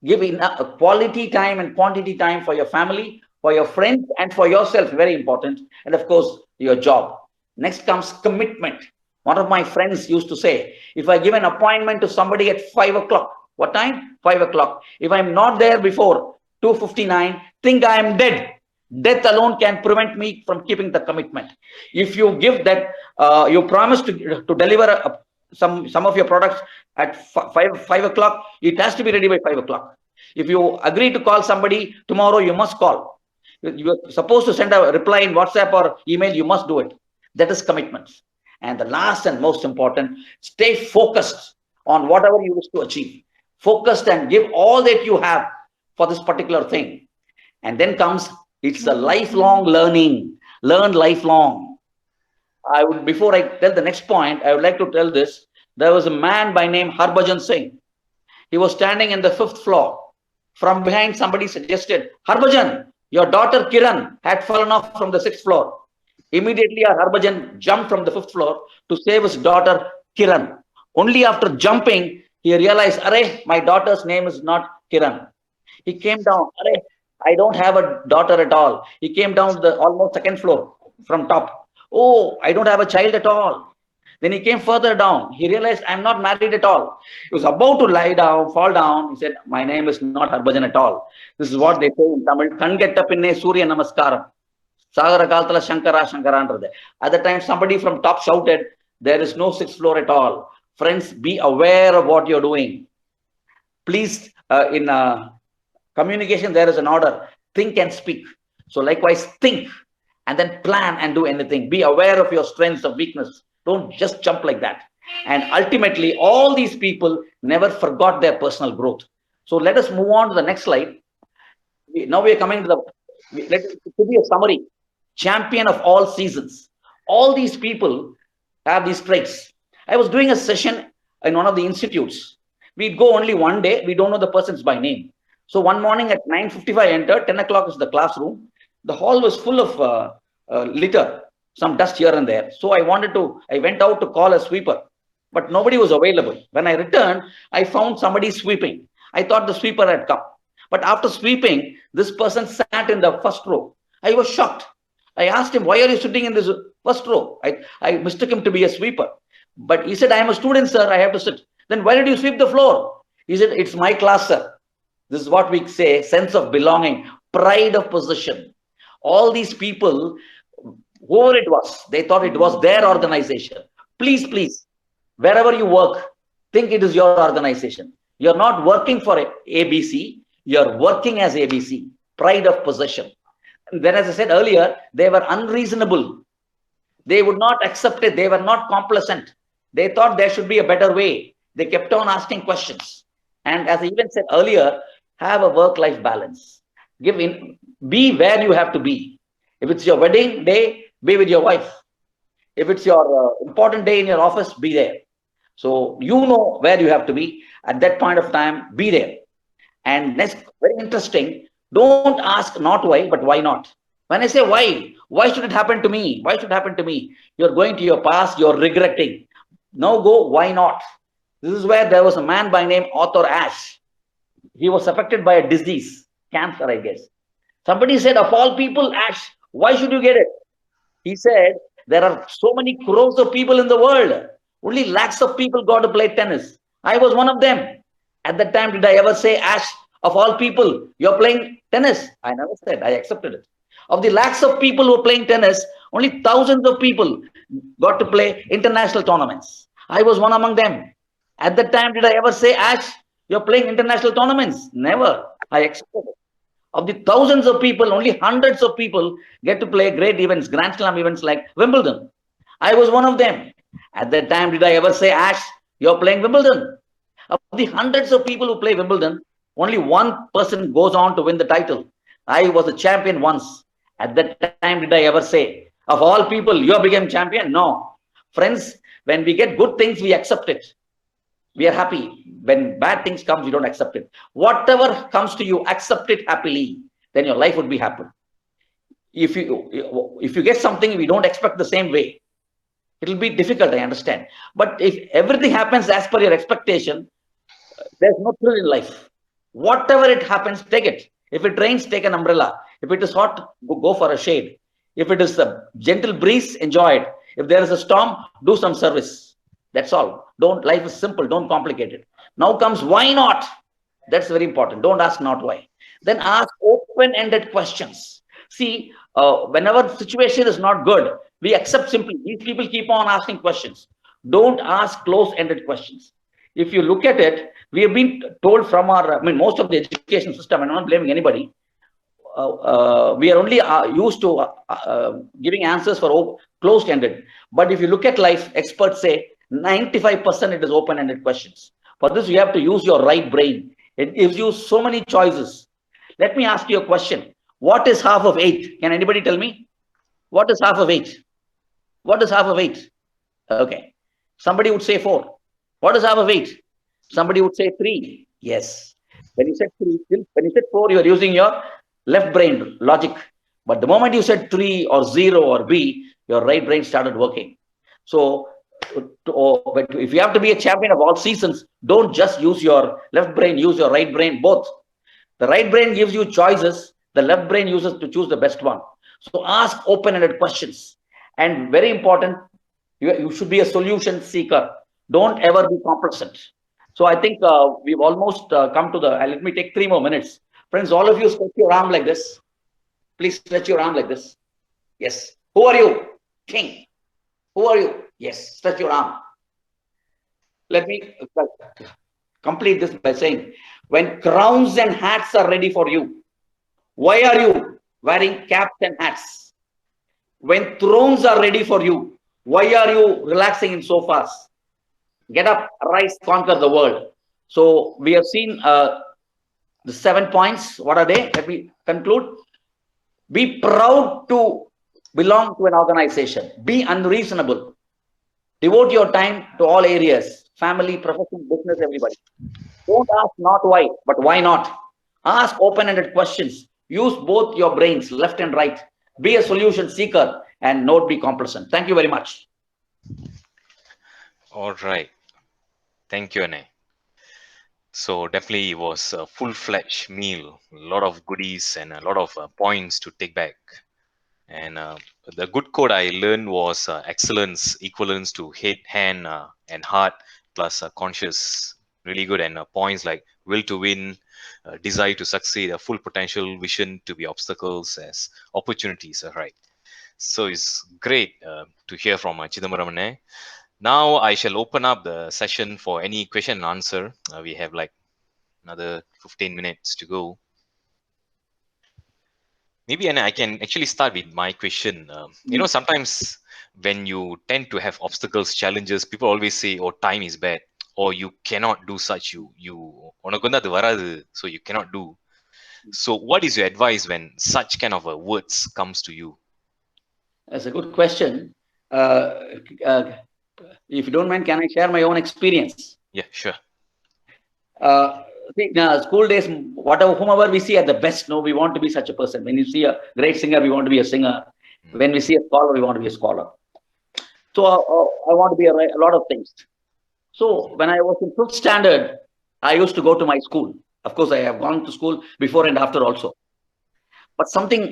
S2: Give enough quality time and quantity time for your family, for your friends, and for yourself. Very important. And of course, your job. Next comes commitment. One of my friends used to say, if I give an appointment to somebody at 5 o'clock, what time? 5 o'clock. If I'm not there before 2:59, think I am dead. Death alone can prevent me from keeping the commitment. If you give that, you promise to deliver some of your products at 5 o'clock, it has to be ready by 5 o'clock. If you agree to call somebody tomorrow, you must call. You're supposed to send a reply in WhatsApp or email, you must do it. That is commitment. And the last and most important, stay focused on whatever you wish to achieve. Focused and give all that you have for this particular thing. And then comes, it's a lifelong learning. Learn lifelong. Before I tell the next point, I would like to tell this. There was a man by name Harbhajan Singh. He was standing in the 5th floor. From behind, somebody suggested, Harbhajan, your daughter Kiran had fallen off from the 6th floor. Immediately, our Harbhajan jumped from the 5th floor to save his daughter Kiran. Only after jumping, he realized, Arey, my daughter's name is not Kiran. He came down, Arey, I don't have a daughter at all. He came down to the almost 2nd floor from top. Oh, I don't have a child at all. Then he came further down. He realized, I'm not married at all. He was about to lie down, fall down. He said, my name is not Harbhajan at all. This is what they say in Tamil. Kangettapinne Surya Namaskaram. Sagara Kaltala Shankara Shankarandra. At the time, somebody from top shouted, there is no 6th floor at all. Friends, be aware of what you're doing. Please, in communication, there is an order. Think and speak. So likewise, think and then plan and do anything. Be aware of your strengths or weakness. Don't just jump like that. And ultimately, all these people never forgot their personal growth. So let us move on to the next slide. Now we are coming to let it be a summary. Champion of all seasons. All these people have these traits. I was doing a session in one of the institutes. We go only one day. We don't know the persons by name. So one morning at 9:55, I entered. 10 o'clock is the classroom. The hall was full of litter, some dust here and there. So I went out to call a sweeper, but nobody was available. When I returned, I found somebody sweeping. I thought the sweeper had come. But after sweeping, this person sat in the 1st row. I was shocked. I asked him, why are you sitting in this 1st row? I mistook him to be a sweeper. But he said, I am a student, sir. I have to sit. Then why did you sweep the floor? He said, it's my class, sir. This is what we say, sense of belonging, pride of possession. All these people, whoever it was, they thought it was their organization. Please, please, wherever you work, think it is your organization. You're not working for ABC, you're working as ABC. Pride of possession. And then, as I said earlier, they were unreasonable. They would not accept it. They were not complacent. They thought there should be a better way. They kept on asking questions. And as I even said earlier, have a work-life balance. Be where you have to be. If it's your wedding day, be with your wife. If it's your important day in your office, be there. So you know where you have to be at that point of time. Be there. And next, very interesting. Don't ask not why, but why not. When I say why should it happen to me? Why should it happen to me? You're going to your past, you're regretting. Now go, why not? This is where there was a man by name Arthur Ashe. He was affected by a disease, cancer, I guess. Somebody said, of all people, Ashe, why should you get it? He said, there are so many crores of people in the world. Only lakhs of people got to play tennis. I was one of them. At that time, did I ever say, Ashe, of all people, you're playing tennis? I never said. I accepted it. Of the lakhs of people who are playing tennis, only thousands of people got to play international tournaments. I was one among them. At that time, did I ever say, Ashe, you're playing international tournaments? Never. I accepted it. Of the thousands of people, only hundreds of people get to play great events, Grand Slam events like Wimbledon. I was one of them. At that time, did I ever say, Ashe, you're playing Wimbledon? Of the hundreds of people who play Wimbledon, only one person goes on to win the title. I was a champion once. At that time, did I ever say, of all people, you became champion? No. Friends, when we get good things, we accept it. We are happy. When bad things come, we don't accept it. Whatever comes to you, accept it happily. Then your life would be happy. If you get something we don't expect the same way, it will be difficult, I understand. But if everything happens as per your expectation, there's no thrill in life. Whatever it happens, take it. If it rains, take an umbrella. If it is hot, go for a shade. If it is a gentle breeze, enjoy it. If there is a storm, do some service. That's all. Life is simple. Don't complicate it. Now comes why not? That's very important. Don't ask not why. Then ask open-ended questions. See, whenever the situation is not good, we accept simply. These people keep on asking questions. Don't ask close-ended questions. If you look at it, we have been told from most of the education system, I'm not blaming anybody. We are only used to giving answers for closed-ended. But if you look at life, experts say 95% it is open-ended questions. For this, you have to use your right brain. It gives you so many choices. Let me ask you a question. What is half of 8? Can anybody tell me? What is half of 8? What is half of 8? Okay. Somebody would say 4. What is half of 8? Somebody would say 3. Yes. When you said 3, when you said 4, you are using your left brain logic. But the moment you said 3 or 0 or B, your right brain started working. So but if you have to be a champion of all seasons, don't just use your left brain, use your right brain, both. The right brain gives you choices. The left brain uses to choose the best one. So ask open-ended questions. And very important, you should be a solution seeker. Don't ever be complacent. So I think we've almost come to let me take 3 more minutes. Friends, all of you stretch your arm like this. Please stretch your arm like this. Yes. Who are you? King. Who are you? Yes. Stretch your arm. Let me complete this by saying, when crowns and hats are ready for you, why are you wearing caps and hats? When thrones are ready for you, why are you relaxing in sofas? Get up, rise, conquer the world. So we have seen the 7 points. What are they? Let me conclude. Be proud to belong to an organization. Be unreasonable. Devote your time to all areas. Family, profession, business, everybody. Don't ask not why, but why not? Ask open-ended questions. Use both your brains, left and right. Be a solution seeker and not be complacent. Thank you very much.
S1: All right. Thank you, Anay. So definitely it was a full-fledged meal, a lot of goodies and a lot of points to take back. And the good quote I learned was excellence equivalents to head, hand, and heart plus conscious. Really good. And points like will to win, desire to succeed, a full potential, vision to be obstacles as opportunities. Right. So it's great to hear from Chidambaram. Now I shall open up the session for any question and answer. We have like another 15 minutes to go. Maybe, and I can actually start with my question. Sometimes when you tend to have obstacles, challenges, people always say, "Oh, time is bad," or "You cannot do such." உனக்கு வந்து அது வராது, so you cannot do. So, what is your advice when such kind of words comes to you?
S2: That's a good question. Uh, uh, if you don't mind, can I share my own experience?
S1: Yeah, sure.
S2: See, school days, whatever, whomever we see at the best, no, we want to be such a person. When you see a great singer, we want to be a singer. When we see a scholar, we want to be a scholar. So I want to be a lot of things. So when I was in fifth standard, I used to go to my school. Of course, I have gone to school before and after also. But something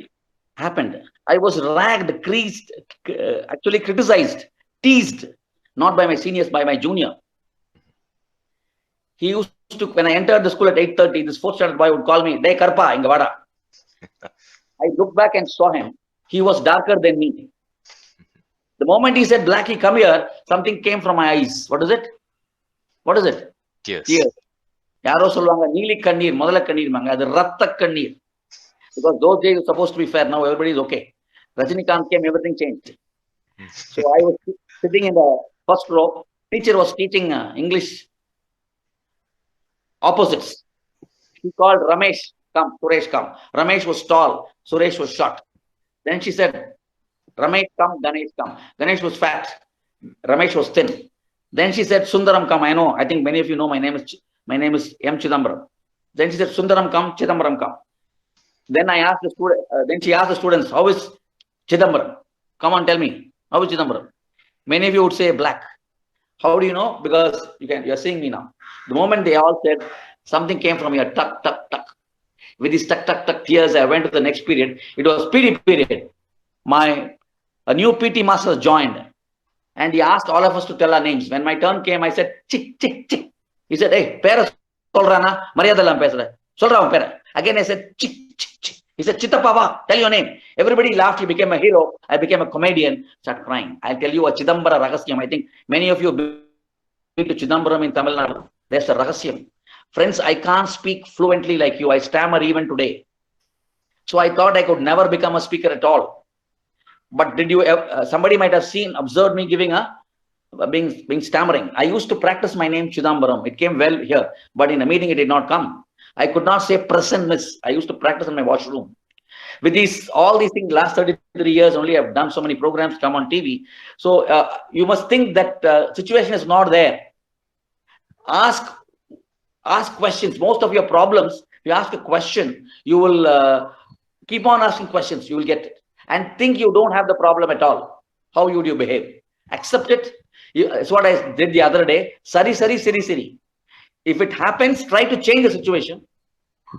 S2: happened. I was ragged, creased, actually criticized, teased, not by my seniors, by my junior. He used to, when I entered the school at 8:30, this fourth standard boy would call me, "Dey Karpa, inga vada." I looked back and saw him. He was darker than me. The moment he said, "Blackie, come here," something came from my eyes. What is it? What is it?
S1: Yes.
S2: Tears. யாரோ சொல்லுவாங்க நீலி கண்ணீர் முதல கண்ணீர்மாங்க அது ரத்த கண்ணீர். Because those days were supposed to be fair. Now everybody is okay. Rajinikanth came, everything changed. So I was sitting in the first row. Teacher was teaching English opposites. She called Ramesh, come, Suresh, come. Ramesh was tall, Suresh was short. Then she said, Ramesh, come, Ganesh, come. Ganesh was fat, Ramesh was thin. Then she said, Sundaram, come. I know, I think many of you know my name is M.Chidambaram. Then she said, Sundaram, come, Chidambaram, come. Then I asked the student, then she asked the students, how is Chidambaram? Come on, tell me, how is Chidambaram? Many of you would say black. How do you know? Because you're seeing me now. The moment they all said, something came from here, tuck, tuck, tuck. With these tuck, tuck, tuck tears, I went to the next period. It was PT period. A new PT master joined. And he asked all of us to tell our names. When my turn came, I said, chick, chick, chick. He said, hey, pera solrana, Mariadalam pesra. Solra pera. Again, I said, chick, chick, chick. He said, Chittapava, tell your name. Everybody laughed. He became a hero. I became a comedian. Started crying. I'll tell you a Chidambara Ragasyam. I think many of you have been to Chidambaram in Tamil Nadu. There's a Ragasyam. Friends, I can't speak fluently like you. I stammer even today. So I thought I could never become a speaker at all. But did you? Somebody might have observed me giving being stammering. I used to practice my name Chidambaram. It came well here, but in a meeting it did not come. I could not say present miss. I used to practice in my washroom. With all these things, last 33 years only, I've done so many programs, come on TV. So you must think that situation is not there. Ask questions. Most of your problems, you ask a question, you will keep on asking questions, you will get it. And think you don't have the problem at all. How would you behave? Accept it. It's what I did the other day. Sari, sari, siri, siri. If it happens, try to change the situation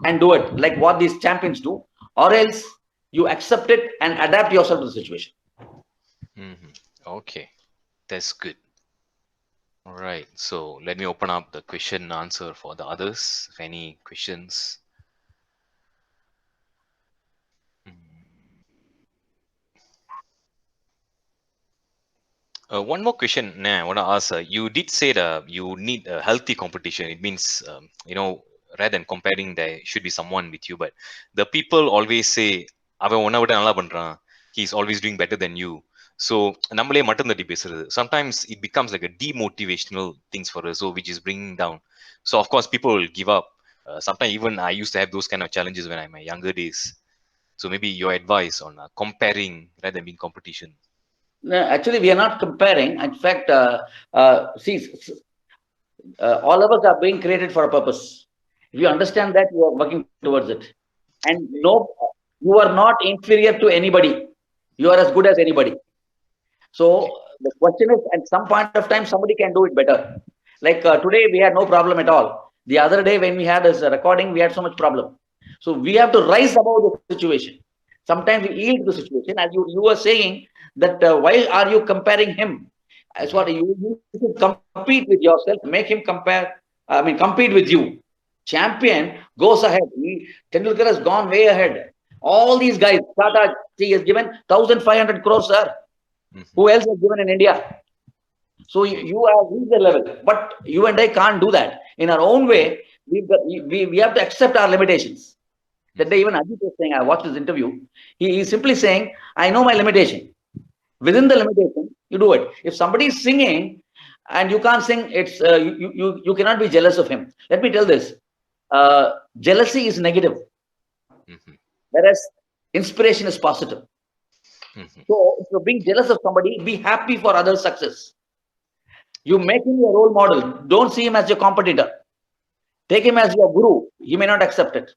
S2: and do it like what these champions do, or else you accept it and adapt yourself to the situation.
S1: Okay, that's good. All right, so let me open up the question and answer for the others. If any questions. One more question. I want to ask. You did say that you need a healthy competition. It means, rather than comparing, there should be someone with you. But the people always say, "Avan unna vida nalla pandran. He's always doing better than you." So, nammale mattum thatti pesradhu. Sometimes it becomes like a demotivational things for us, so which is bringing down. So, of course, people will give up. Sometimes even I used to have those kind of challenges when I'm in my younger days. So, maybe your advice on comparing rather than being competition.
S2: No, actually, we are not comparing. In fact, see, all of us are being created for a purpose. If you understand that, you are working towards it. And no, you are not inferior to anybody. You are as good as anybody. So the question is, at some point of time, somebody can do it better. Like today, we had no problem at all. The other day, when we had this recording, we had so much problem. So we have to rise above the situation. Sometimes we yield to the situation. As you were saying that, why are you comparing him? That's what you should compete with yourself. Make him compare I mean, compete with you. Champion goes ahead. Tendulkar has gone way ahead. All these guys, Tata, he has given 1,500 crores, sir. Who else has given in India? So
S1: Okay.
S2: you have reached the level, but you and I can't do that. In our own way, we have to accept our limitations. That day, even Ajit was saying, I watched his interview. He is simply saying, I know my limitation. Within the limitation, you do it. If somebody is singing and you can't sing, it's you cannot be jealous of him. Let me tell this: jealousy is negative, whereas inspiration is positive. So, if you're being jealous of somebody, be happy for others' success. You make him your role model. Don't see him as your competitor. Take him as your guru. He may not accept it.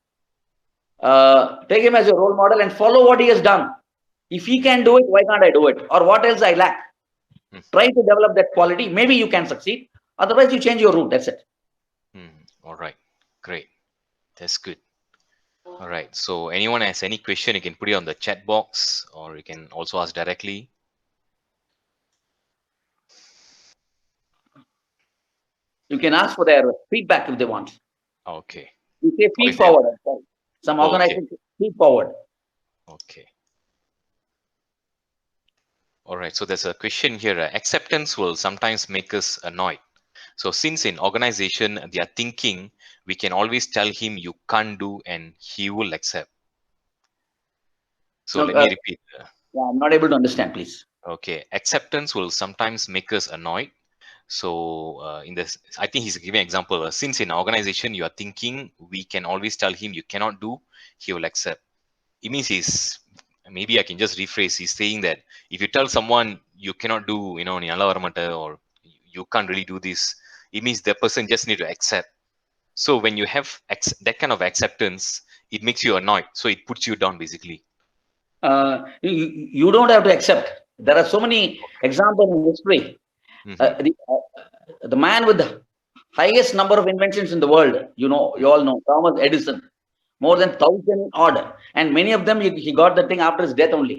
S2: Take him as your role model and follow what he has done. If he can do it, why can't I do it? Or what else I lack? Try to develop that quality. Maybe you can succeed. Otherwise, you change your route. That's it.
S1: All right. Great. That's good. All right. So anyone has any question, you can put it on the chat box, or you can also ask directly.
S2: You can ask for their feedback if they want.
S1: Okay.
S2: You say
S1: Or
S2: feed
S1: if they,
S2: forward. Some
S1: oh, okay.
S2: organizations feed forward.
S1: Okay. All right. So there's a question here. Acceptance will sometimes make us annoyed. So since in organization they are thinking, we can always tell him you can't do, and he will accept. So
S2: No,
S1: let me repeat.
S2: yeah, I'm not able to understand, please.
S1: Okay. Acceptance will sometimes make us annoyed. So in this, I think he's giving an example. Since in organization you are thinking, we can always tell him you cannot do, he will accept. It means maybe I can just rephrase. He's saying that if you tell someone you cannot do, நீ நல்லா வர மாட்ட, or you can't really do this, it means the person just need to accept. So when you have that kind of acceptance, it makes you annoyed. So it puts you down basically.
S2: You don't have to accept. There are so many examples in history. The man with the highest number of inventions in the world, you all know, Thomas Edison, more than 1,000 odd, and many of them he got the thing after his death only.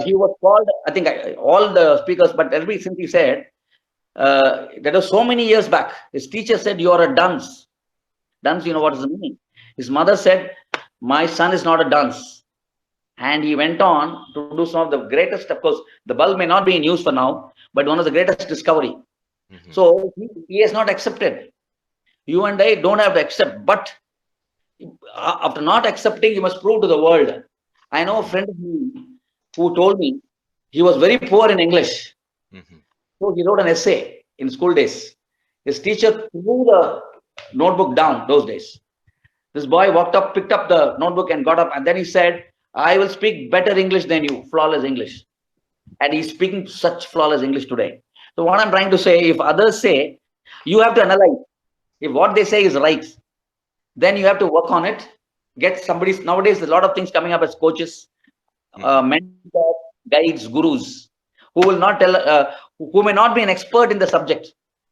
S2: He was called, I think, all the speakers, but every since he said, that was so many years back. His teacher said, "You are a dunce." Dunce, you know what is the meaning? His mother said, "My son is not a dunce." And he went on to do some of the greatest, of course, the bulb may not be in use for now, but one of the greatest discovery. So he has not accepted. You and I don't have to accept, but after not accepting, you must prove to the world. I know a friend of mine who told me he was very poor in English. So he wrote an essay in school days. His teacher threw the notebook down those days. This boy walked up, picked up the notebook and got up, and then he said, "I will speak better English than you, flawless English." And he's speaking such flawless English today. So what I'm trying to say, if others say, you have to analyze. If what they say is right, then you have to work on it. Get somebody. Nowadays, a lot of things coming up as coaches, mentors, guides, gurus, who will not tell, who may not be an expert in the subject,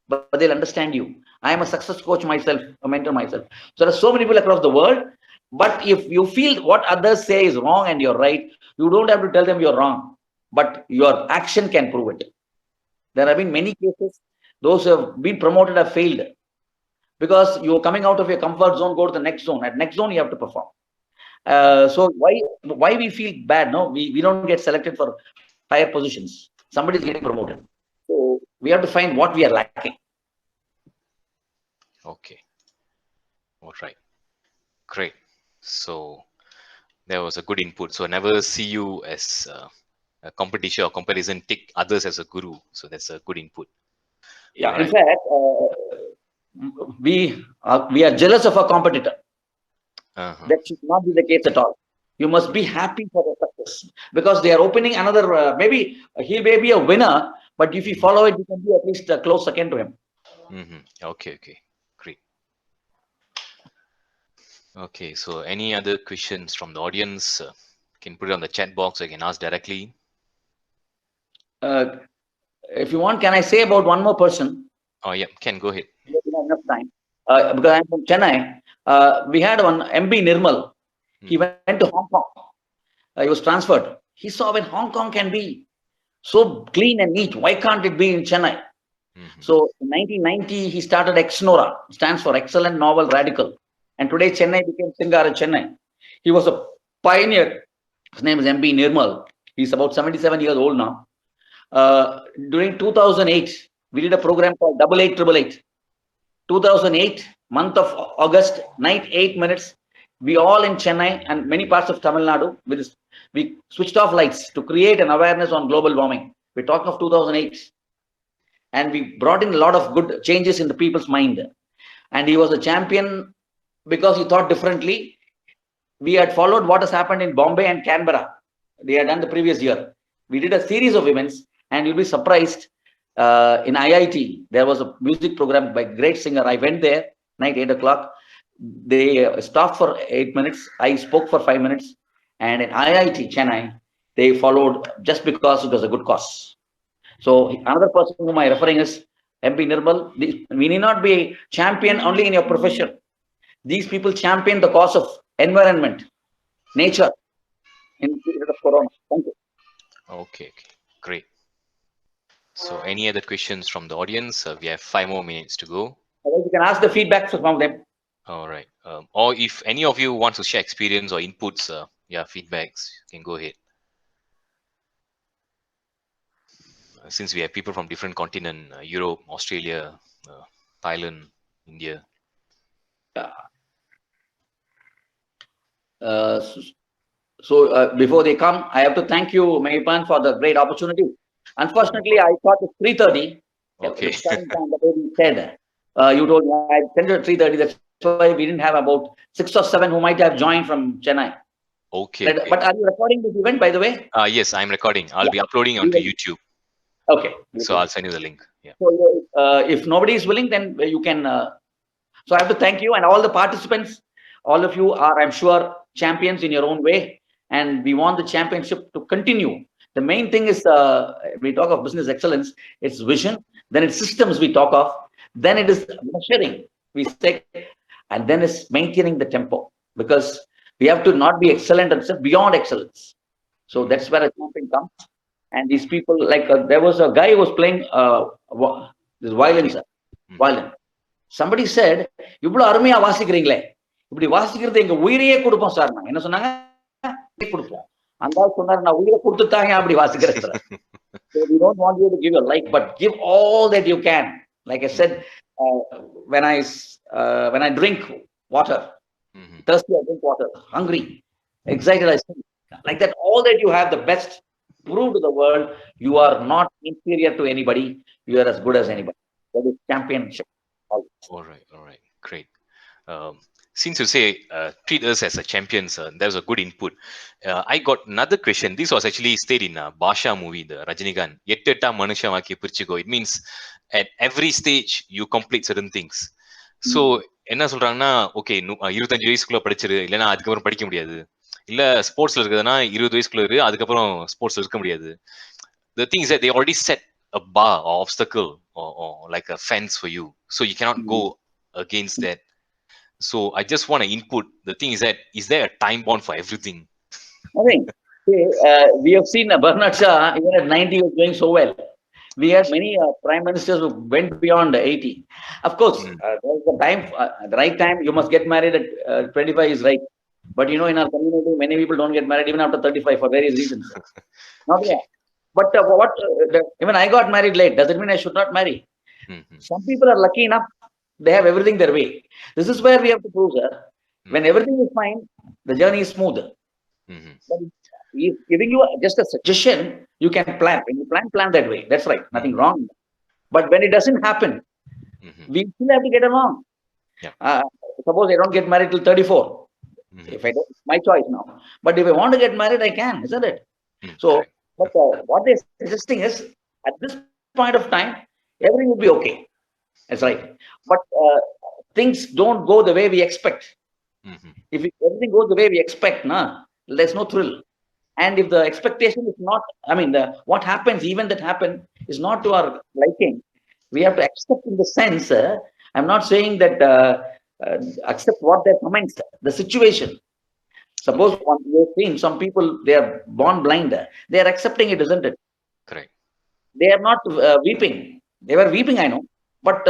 S2: but they'll understand you. I am a success coach myself, a mentor myself. So there are so many people across the world. But if you feel what others say is wrong and you're right, you don't have to tell them you're wrong, but your action can prove it. There have been many cases, those who have been promoted have failed because you're coming out of your comfort zone, go to the next zone. At next zone, you have to perform. So why we feel bad? No, we don't get selected for higher positions. Somebody is getting promoted. So we have to find what we are lacking.
S1: Okay. All right. Great. So there was a good input. So never see you as a competition or comparison. Take others as a guru. So that's a good input.
S2: Yeah.
S1: All right.
S2: In fact, we are jealous of a competitor. That should not be the case at all. You must be happy for their success because they are opening another. Maybe he may be a winner, but if you follow it, you can be at least a close second to him.
S1: Okay. Okay. Great. Okay. So any other questions from the audience? Can put it on the chat box. I can ask directly.
S2: If you want, can I say about one more person?
S1: Oh yeah, can go ahead.
S2: We have enough time. Because I'm from Chennai. We had one MB Nirmal. He went to Hong Kong. He was transferred. He saw when Hong Kong can be so clean and neat. Why can't it be in Chennai?
S1: Mm-hmm.
S2: So in 1990, he started Exnora, stands for Excellent Novel Radical. And today Chennai became Singara Chennai. He was a pioneer. His name is M.B. Nirmal. He's about 77 years old now. During 2008, we did a program called 8888. 2008, month of August, night 8 minutes. We all in Chennai and many parts of Tamil Nadu, we switched off lights to create an awareness on global warming. We're talking of 2008. And we brought in a lot of good changes in the people's mind. And he was a champion because he thought differently. We had followed what has happened in Bombay and Canberra. They had done the previous year. We did a series of events, and you'll be surprised. In IIT, there was a music program by great singer. I went there, night 8 o'clock. They stopped for 8 minutes. I spoke for 5 minutes. And in IIT, Chennai, they followed just because it was a good cause. So another person whom I'm referring is MP Nirmal. We need not be a champion only in your profession. These people champion the cause of environment, nature in the period of Corona. Thank you.
S1: Okay, great. So any other questions from the audience? We have 5 more minutes to go.
S2: Otherwise, you can ask the feedback from them.
S1: All right. Or if any of you want to share experience or inputs, feedbacks, you can go ahead. Since we have people from different continent, Europe, Australia, Thailand, India.
S2: Before they come, I have to thank you, Maypan, for the great opportunity. Unfortunately, I thought it's 3:30.
S1: Okay.
S2: The starting time, the way you said, you told me I sent it at 3:30. That's why we didn't have about 6 or 7 who might have joined from Chennai.
S1: Okay.
S2: But are you recording this event, by the way?
S1: Yes, I'm recording. I'll be uploading onto YouTube.
S2: Okay.
S1: So I'll send you the link. Yeah.
S2: So if nobody is willing, then you can. So I have to thank you and all the participants. All of you are, I'm sure, champions in your own way, and we want the championship to continue. The main thing is we talk of business excellence. It's vision. Then it's systems we talk of. Then it is measuring. We say, and then it's maintaining the tempo, because we have to not be excellent and beyond excellence. So that's where a champion comes. And these people, like there was a guy who was playing this violin, sir. Violin. Somebody said, "Iblo armiya vasikringale. இப்படி வாசிக்கிறது எங்க உயிரையே கொடுப்போம் sir." நான் என்ன சொன்னாங்க, கொடுப்போம். அந்த சொன்னார், நான் உயிரை கொடுத்துட்டாங்க அப்படி வாசிக்கிறேன் sir. So we don't want you to give your life, but give all that you can. Like I said, when I drink water, thirsty I drink water, hungry, excited I sing. Like that, all that you have, the best, prove to the world you are not inferior to anybody. You are as good as anybody. That is championship.
S1: All right, great. Since you say treat us as a champions, that was a good input. I got another question. This was actually stated in Basha movie, the Rajinikanth. Yettetta manusha vaaki pirichuko. It means at every stage you complete certain things. So என்ன சொல்றாங்கன்னா, okay 25 வயசுக்குள்ள படிச்சிரு, இல்லைன்னா அதுக்கப்புறம் படிக்க முடியாது. இல்ல ஸ்போர்ட்ஸ்ல இருக்குதுன்னா 20 வயசுக்குள்ள இரு, அதுக்கப்புறம் ஸ்போர்ட்ஸ்ல இருக்க முடியாது. The thing is that they already set a bar or obstacle or like a fence for you, so you cannot go against that. So I just want to input. The thing is that, is there a time bond for everything?
S2: I think we have seen Bernard Shaw, even at 90, was doing so well. We had many prime ministers who went beyond 80. Of course, there's the time, the right time. You must get married at 25 is right. But you know, in our community, many people don't get married even after 35 for various reasons. Not yet. But even I got married late. Does it mean I should not marry? Some people are lucky enough. They have everything their way. This is where we have to prove, sir. When everything is fine, the journey is smooth. But he's giving you just a suggestion. You can plan. When you plan that way. That's right. Nothing wrong. But when it doesn't happen, we still have to get along. Suppose I don't get married till 34. If I don't, my choice now. But if I want to get married, I can, isn't it? So, but what they're suggesting is, at this point of time, everything will be okay. That's right. But things don't go the way we expect. If everything goes the way we expect, there's no thrill. And if the expectation is not, what happens, even that happens, is not to our liking, we have to accept in the sense, I'm not saying that accept what they're coming, the situation. Suppose you've seen some people, they are born blind. They are accepting it, isn't it?
S1: Correct.
S2: They are not weeping. They were weeping, I know, but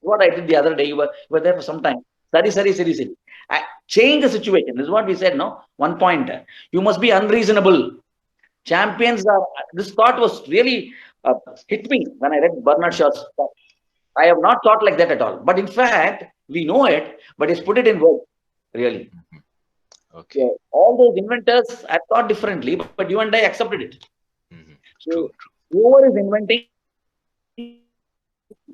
S2: what I did the other day, you were there for some time. Sari. I changed the situation. This is what we said, no? One point. You must be unreasonable. Champions are. This thought was really hit me when I read Bernard Shaw's thought. I have not thought like that at all. But in fact, we know it, but he's put it in words, really.
S1: Okay.
S2: So all those inventors had thought differently, but you and I accepted it. So
S1: True.
S2: whoever is inventing,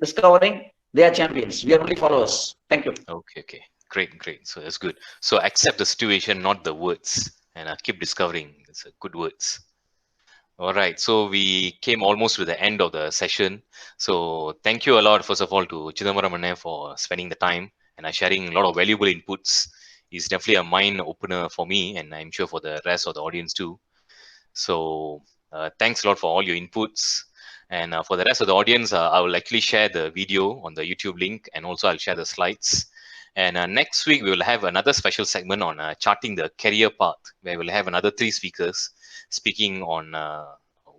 S2: discovering, they are champions. We are only followers. Thank you.
S1: Okay. Great. So that's good. So accept the situation, not the words, and keep discovering. It's good words. All right. So we came almost to the end of the session. So thank you a lot, first of all, to Chidambaram for spending the time and sharing a lot of valuable inputs. It's definitely a mind opener for me, and I'm sure for the rest of the audience too. So thanks a lot for all your inputs. And for the rest of the audience, I will actually share the video on the YouTube link, and also I'll share the slides. And next week, we will have another special segment on charting the career path, where we'll have another 3 speakers speaking on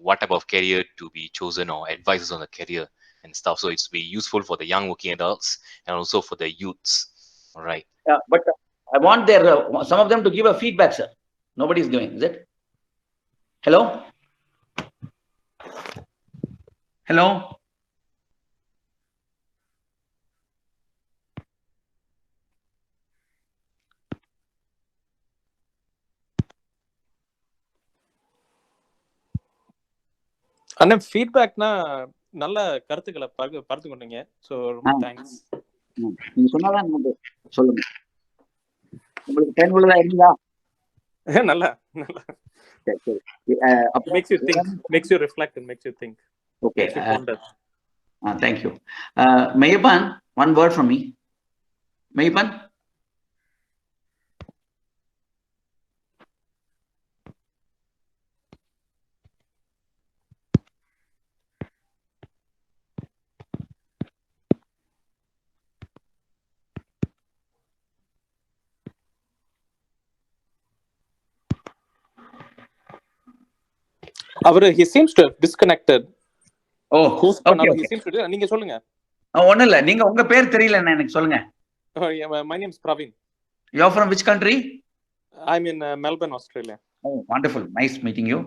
S1: what type of career to be chosen or advices on the career and stuff. So it's be useful for the young working adults and also for the youths. All right.
S2: But I want their some of them to give a feedback, sir. Nobody's giving, is it? Hello? Hello?
S3: அண்ணா ஃபீட்பேக்னா நல்ல கருத்துக்களை பார்த்து கொண்டீங்க. So ரொம்ப thanks.
S2: நீங்க சொன்னாதான் சொல்லுங்க. உங்களுக்கு பயனுள்ளதா இருந்தா
S3: நல்லா makes you think, makes you reflect and makes you think.
S2: Okay. Thank you. Meyapan, one word from me. Meyapan?
S3: he seems to have disconnected.
S2: Oh,
S3: okay. He seems to. நீங்க சொல்லுங்க.
S2: ஒண்ணும் இல்ல, நீங்க உங்க பேர் தெரியல எனக்கு சொல்லுங்க.
S3: My name is Praveen.
S2: You're from which country?
S3: I'm in Melbourne, Australia.
S2: Oh, wonderful. Nice meeting you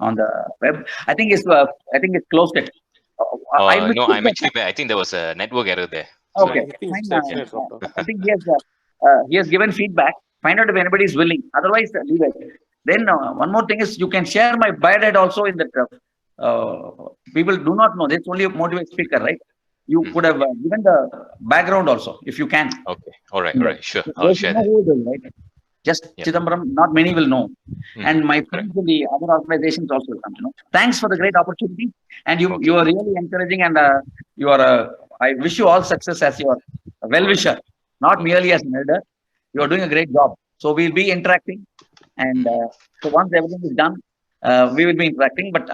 S2: on the web. I think it's closed it.
S1: No, I'm actually. I think there was a network error there.
S2: Okay. I think he has given feedback. Find out if anybody is willing. Otherwise, leave it. Then one more thing is, you can share my biodata also in that. People do not know. There's only a motivated speaker, right? You could have given the background also, if you can.
S1: Okay. All right. Sure. I'll share that.
S2: Right? Just Chidambaram, not many will know. And my friends in the other organizations also will come to know. Thanks for the great opportunity. And you are really encouraging, and you are I wish you all success as your well-wisher, not merely as an elder. You are doing a great job. So we'll be interacting. And so once everything is done, we will be interacting. But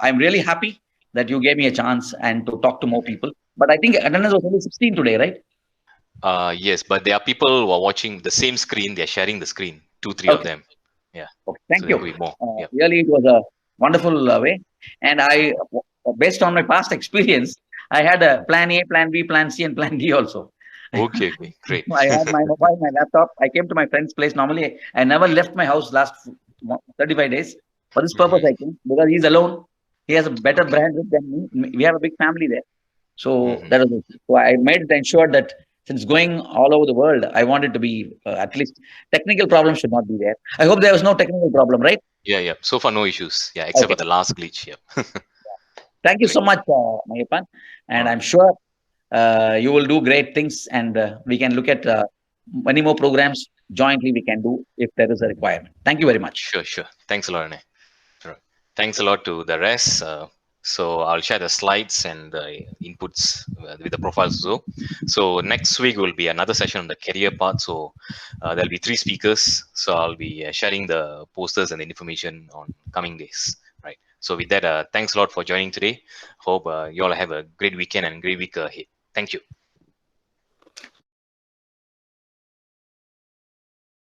S2: I'm really happy that you gave me a chance and to talk to more people. But I think attendance was only 16 today, right?
S1: Yes, but there are people who are watching the same screen. They're sharing the screen, 2-3 of them. Yeah.
S2: Okay. Thank you. Really, it was a wonderful way. And based on my past experience, I had a plan A, plan B, plan C, and plan D also.
S1: Okay, great.
S2: I had my mobile, my laptop. I came to my friend's place. Normally, I never left my house last 35 days. For this purpose, I came, because he's alone. He has a better brand than me. We have a big family there. So that was it. So I made it ensure that since going all over the world, I wanted to be at least technical problems should not be there. I hope there was no technical problem, right?
S1: Yeah. So far, no issues. Yeah, except for the last glitch. Yeah.
S2: Thank you so much, Meyapan. And I'm sure you will do great things, and we can look at many more programs jointly we can do if there is a requirement. Thank you very much.
S1: Sure. Thanks a lot, Ane. Thanks a lot to the rest. So I'll share the slides and the inputs with the profiles also. So next week will be another session on the career part. So there'll be 3 speakers. So I'll be sharing the posters and the information on coming days. Right. So with that, thanks a lot for joining today. Hope you all have a great weekend and great week ahead. Thank you.